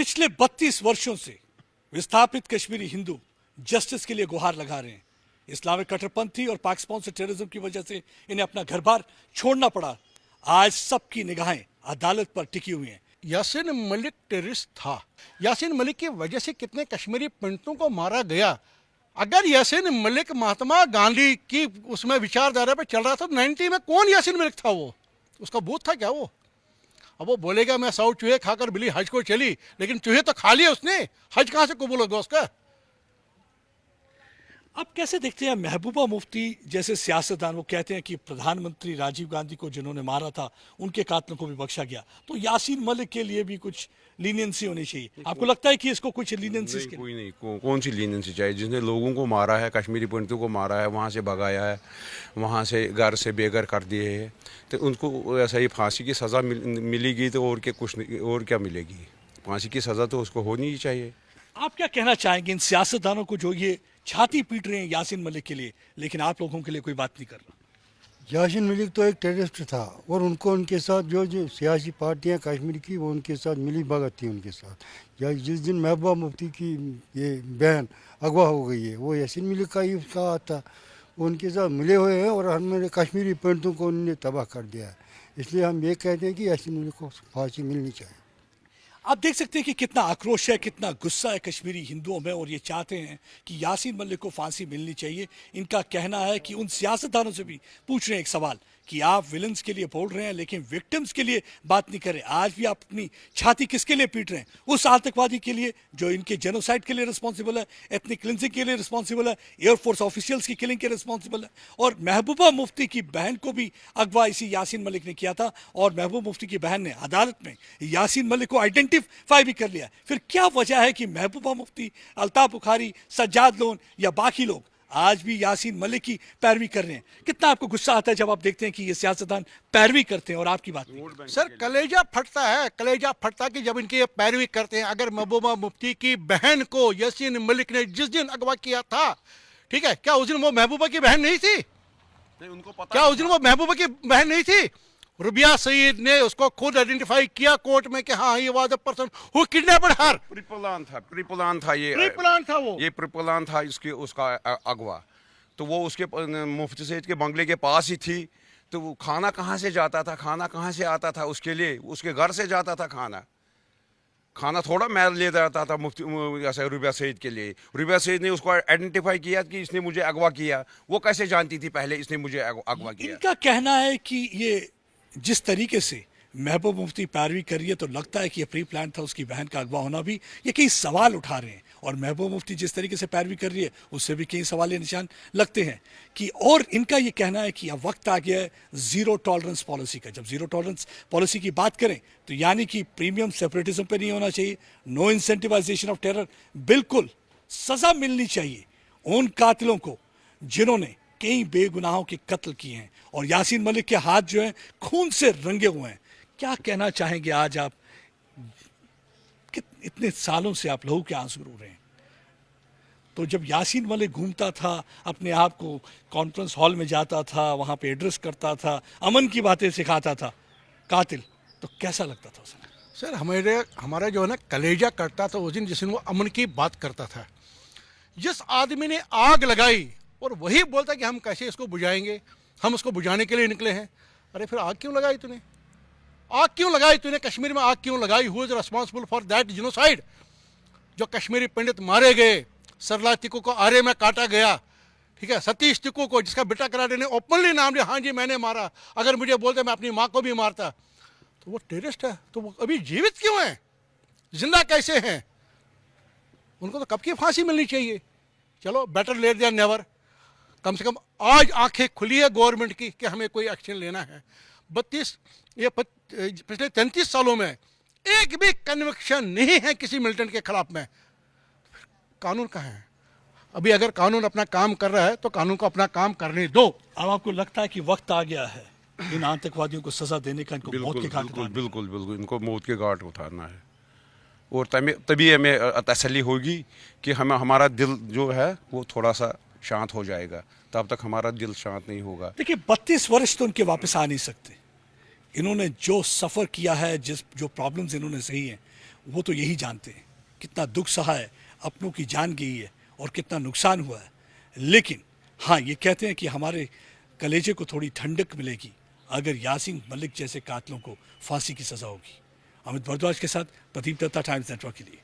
पिछले 32 वर्षों से विस्थापित कश्मीरी हिंदू जस्टिस के लिए गुहार लगा रहे हैं। इस्लामिक कट्टरपंथी और पाक स्पॉन्सर टेररिज्म की वजह से इन्हें अपना घर बार छोड़ना पड़ा। आज सबकी निगाहें अदालत पर टिकी हुई हैं। यासीन मलिक टेररिस्ट था। यासीन मलिक की वजह से कितने कश्मीरी पंडितों को मारा गया। अगर यासीन मलिक महात्मा गांधी की उसमें विचारधारा पे चल रहा था तो 90 में कौन यासीन मलिक था? वो उसका बूथ था क्या वो? अब वो बोलेगा मैं 100 चूहे खाकर बिल्ली हज को चली, लेकिन चूहे तो खा लिए उसने, हज कहां से कबूल होगा उसका? आप कैसे देखते हैं महबूबा मुफ्ती जैसे सियासतदान, वो कहते हैं कि प्रधानमंत्री राजीव गांधी को जिन्होंने मारा था उनके कातलों को भी बख्शा गया, तो यासीन मलिक के लिए भी कुछ लीनियंसी होनी चाहिए। आपको लगता है कि इसको कुछ लीनियंसी? कोई नहीं, कौन सी लीनियंसी चाहिए? जिसने लोगों को मारा है, कश्मीरी पंडितों को मारा है, वहाँ से भगाया है, वहाँ से घर से बेघर कर दिए हैं, तो उनको ऐसा ही फांसी की सज़ा मिलेगी तो और क्या, कुछ नहीं, और क्या मिलेगी? फांसी की सज़ा तो उसको होनी ही चाहिए। आप क्या कहना चाहेंगे इन सियासतदानों को जो ये छाती पीट रहे हैं यासीन मलिक के लिए, लेकिन आप लोगों के लिए कोई बात नहीं कर रहा? यासीन मलिक तो एक टेररिस्ट था और उनको उनके साथ जो सियासी पार्टियां कश्मीर की वो उनके साथ मिली भगत थी उनके साथ। या जिस दिन महबूबा मुफ्ती की ये बहन अगवा हो गई है वो यासीन मलिक का ही उसका था, वो उनके साथ मिले हुए हैं और हमारे कश्मीरी पंडितों को उन्होंने तबाह कर दिया है। इसलिए हम ये कहते हैं कि यासीन मलिक को फांसी मिलनी चाहिए। आप देख सकते हैं कि कितना आक्रोश है, कितना गुस्सा है कश्मीरी हिंदुओं में, और ये चाहते हैं कि यासीन मलिक को फांसी मिलनी चाहिए। इनका कहना है कि उन सियासतदानों से भी पूछ रहे हैं एक सवाल कि आप विलन्स के लिए बोल रहे हैं लेकिन विक्टिम्स के लिए बात नहीं कर रहे। आज भी आप अपनी छाती किसके लिए पीट रहे हैं? उस आतंकवादी के लिए जो इनके जेनोसाइड के लिए रिस्पॉन्सिबल है, एथनिक क्लिंजिंग के लिए रिस्पॉन्सिबल है, एयरफोर्स ऑफिशियल्स की किलिंग के रिस्पॉन्सिबल है। और महबूबा मुफ्ती की बहन को भी अगवा इसी यासीन मलिक ने किया था और महबूबा मुफ्ती की बहन ने अदालत में यासीन मलिक को आइडेंटिफाई भी कर लिया। फिर क्या वजह है कि महबूबा मुफ्ती, अल्ताफ बुखारी, सज्जाद लोन या बाकी लोग आज भी यासीन मलिक की पैरवी कर रहे हैं? कितना आपको गुस्सा आता है जब आप देखते हैं कि ये सियासतदान पैरवी करते हैं और आपकी बात नहीं? सर कलेजा फटता है, कलेजा फटता कि जब इनकी ये पैरवी करते हैं। अगर महबूबा मुफ्ती की बहन को यासीन मलिक ने जिस दिन अगवा किया था, ठीक है, क्या उस दिन वो महबूबा की बहन नहीं थी? उनको पता क्या उस दिन वो महबूबा की बहन नहीं थी? रुबिया सईद ने उसको खुद आइडेंटिफाई किया कोर्ट में कि हाँ ये was the person who kidnapped her. Preplan था ये प्रीप्लान था इसके उसका अगवा। तो वो उसके मुफ्ती सईद के बंगले के पास ही थी। तो वो खाना कहाँ से जाता था, खाना कहाँ से आता था उसके लिए? उसके घर से जाता था खाना थोड़ा मैं ले जाता था मुफ्ती ऐसा रुबिया सईद के लिए। रुबिया सईद ने उसको आइडेंटिफाई किया कि इसने मुझे अगवा किया। वो कैसे जानती थी पहले इसने मुझे अगवा किया? इनका कहना है कि ये जिस तरीके से महबूब मुफ्ती पैरवी कर रही है तो लगता है कि ये प्री प्लान था उसकी बहन का अगवा होना भी। ये कई सवाल उठा रहे हैं और महबूब मुफ्ती जिस तरीके से पैरवी कर रही है उससे भी कई सवाल निशान लगते हैं कि, और इनका ये कहना है कि अब वक्त आ गया है जीरो टॉलरेंस पॉलिसी का। जब जीरो टॉलरेंस पॉलिसी की बात करें तो यानी कि प्रीमियम सेपरेटिज्म पे नहीं होना चाहिए, नो इंसेंटिवाइजेशन ऑफ टेरर, बिल्कुल सजा मिलनी चाहिए उन कातिलों को जिन्होंने कई बेगुनाहों के कत्ल किए हैं। और यासीन मलिक के हाथ जो हैं खून से रंगे हुए हैं। क्या कहना चाहेंगे आज आप? इतने सालों से आप लोगों के आंसू रो रहे हैं, तो जब यासीन मलिक घूमता था अपने आप को, कॉन्फ्रेंस हॉल में जाता था, वहां पे एड्रेस करता था, अमन की बातें सिखाता था कातिल, तो कैसा लगता था उसे? सर हमारा जो है ना कलेजा करता था उस दिन जिस दिन वो अमन की बात करता था। जिस आदमी ने आग लगाई और वही बोलता कि हम कैसे इसको बुझाएंगे, हम उसको बुझाने के लिए निकले हैं। अरे फिर आग क्यों लगाई तूने? आग क्यों लगाई तूने? कश्मीर में आग क्यों लगाई? Who is responsible for that genocide? जो कश्मीरी पंडित मारे गए, सरला तिक्कू को आरे में काटा गया, ठीक है, सतीश तिक्कू को जिसका बेटा कराटे ने ओपनली नाम लिया, हाँ जी मैंने मारा, अगर मुझे बोलते मैं अपनी माँ को भी मारता। तो वो टेररिस्ट है, तो वो अभी जीवित क्यों है? जिंदा कैसे हैं? उनको तो कब की फांसी मिलनी चाहिए। चलो बेटर लेट देन नेवर, कम से कम आज आंखें खुली है गवर्नमेंट की कि हमें कोई एक्शन लेना है। पिछले 33 सालों में एक भी कन्विक्शन नहीं है किसी मिलिटेंट के खिलाफ में। कानून कहाँ है? अभी अगर कानून अपना काम कर रहा है तो कानून को अपना काम करने दो। अब आपको लगता है कि वक्त आ गया है इन आतंकवादियों को सजा देने का, इनको मौत के घाट उतारने का? बिल्कुल इनको मौत के घाट उतारना है। और तभी हमें तसल्ली होगी कि हमारा दिल जो है वो थोड़ा सा शांत हो जाएगा। तब तक हमारा दिल शांत नहीं होगा। देखिए 32 वर्ष तो उनके वापस आ नहीं सकते। इन्होंने जो सफ़र किया है, जो प्रॉब्लम्स इन्होंने सही हैं, वो तो यही जानते हैं कितना दुख सहा है, अपनों की जान गई है और कितना नुकसान हुआ है। लेकिन हाँ, ये कहते हैं कि हमारे कलेजे को थोड़ी ठंडक मिलेगी अगर यासीन मलिक जैसे कातिलों को फांसी की सज़ा होगी। अमित भारद्वाज के साथ प्रदीप दत्ता, टाइम्स नेटवर्क के लिए।